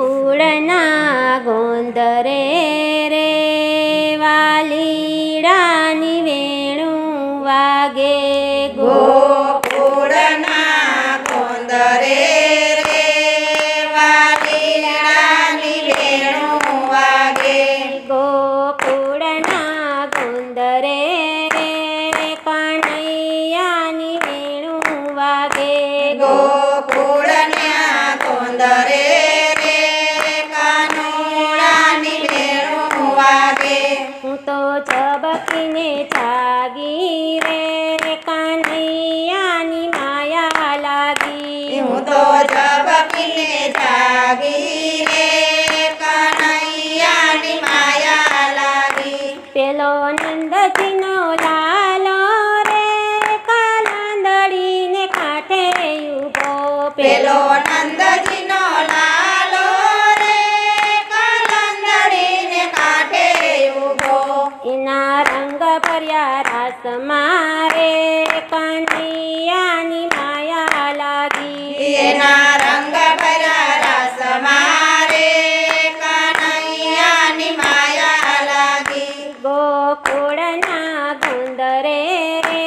ગોકુળના ગોંદરે રે વાલીડાની વેણું વાગે. ગોકુળના ગોંદરે રે વાલીડાની વેણું વાગે. ગોકુળના ગોંદરે રે કનૈયાની વેણું વાગે. ગોકુળના ગોંદરે હું તો ઝબકીને જાગી રે કનૈયાની માયા લાગી. હું તો ઝબકીને જાગી રે કનૈયાની માયા લાગી. પેલો નંદજીનો લાલો રે કાલંદડીને કાંઠે ઊભો. પેલો નંદજીનો લાલો રે કાલંદડીને કાંઠે ઊભો. એના રંગ ભર્યા રાસ મારે કનૈયાની માયા લાગી. એના રંગ ભર્યા રાસ મારે કનૈયાની માયા લાગી. ગોકુળના ગોંદરે રે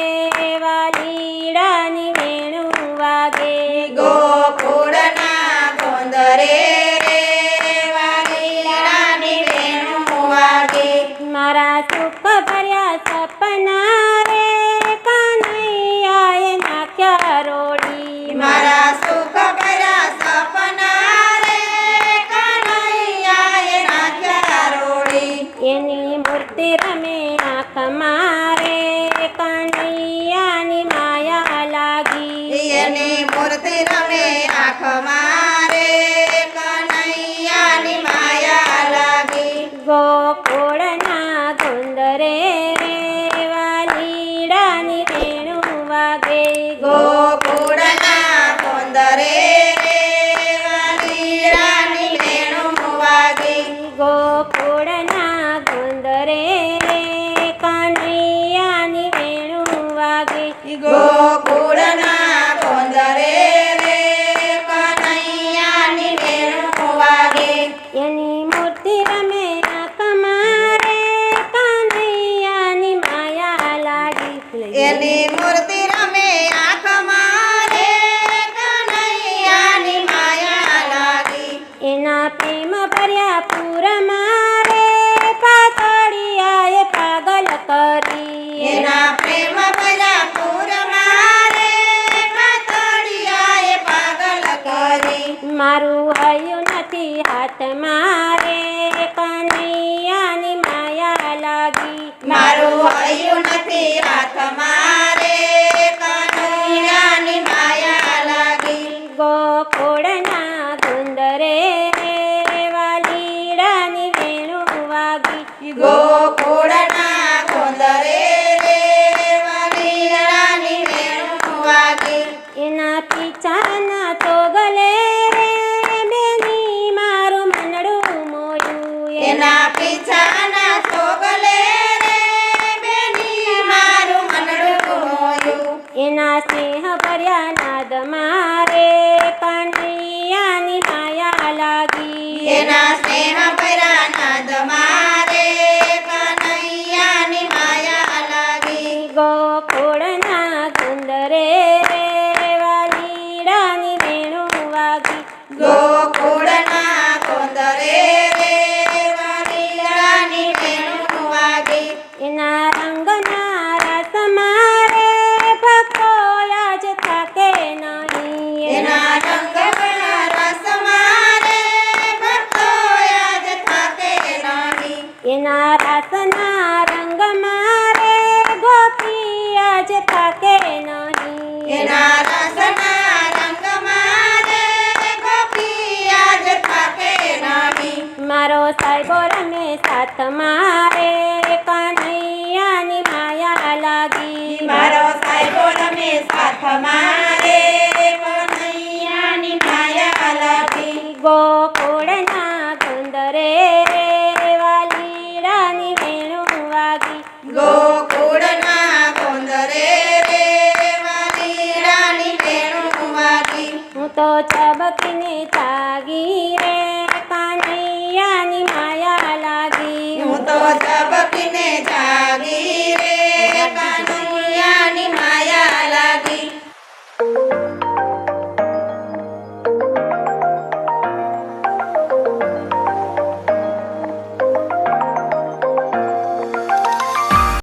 વાલીડાની વેણું વાગે. ગોકુળના ગોંદરે રે વાલીડાની વેણું વાગે. મારા સુખ ભર્યા સપના રે કનૈયાએ નાખ્યા રોડી. મારા સુખ ભર્યા સપના રે કનૈયાએ નાખ્યા રોડી. એની મૂર્તિ રમે આંખ મારે કનૈયાની માયા લાગી. એની મૂર્તિ રમે આંખ મારે કનૈયાની માયા લાગી. ગોકુળના ગોંદરે રે વાલીડાની વેણું વાગે. ગોકુળના ગોંદરે રે વાલીડાની વેણું વાગે. ગોકુળના ગોંદરે રે કનૈયાની વેણું વાગે. ગોકુળના ગોંદરે રે કનૈયાની વેણું વાગે. એની મૂર્તિ રમે આંખ મારે કનૈયાની માયા લાગી. એની મૂર્તિ રમે આંખ મારે કનૈયાની માયા લાગી. એના પ્રેમ ભર્યા પૂર મારે પાતળિયાએ પાગલ કરી. એના પ્રેમ ભર્યા પૂર મારે પાતળિયાએ પાગલ કરી. મારું હૈયું નથી હાથ મારે કનૈયાની માયા લાગી. મારું હૈયું નથી હાથ મારે કનૈયાની માયા લાગી. ગોકુળના ગોંદરે રે વાલીડાની વેણું વાગી. ગોકુળના ગોંદરે રે વાલીડાની વેણું વાગી. એના પીછાના તોગલે રે બેની મારું મનડું મોયું. એના પીછાના તોગલે રે બેની મારું મનડું મોયું. એના સ્નેહ ભર્યા નાદ મારે કનૈયાની માયા લાગી. એના સ્નેહ ભર્યા નાદ મારે કનૈયાની માયા લાગી. ગોકુળના ગોંદરે રે વાલીડાની વેણું વાગી. ગોકુળના ગોંદરે રે વાલીડાની વેણું વાગી. એના રંગના રસ મારે ભક્તો આજ થાકે નહીં. એના રંગના રસ મારે ભક્તો યાદ થાકે નહીં. એના રસના રંગ મારે ગોપી આજ થાકે નહીં. એના રસના રંગ મારે ગોપી યાદ થાકે નહીં. મારો સાહેબો રમે સાથ મારે કનૈયાની માયા લાગી. મારો સાહેબો રમે સાથ મારે કનૈયાની માયા લાગી. ગોકુળના ગોંદરે રે વાલીડાની વેણું વાગી. ગોકુળના ગોંદરે રે વાલી તો ચબકીને જાગી રે કનૈયાની માયા લાગી હું તો ઝબકીને જાગી રે કનૈયાની માયા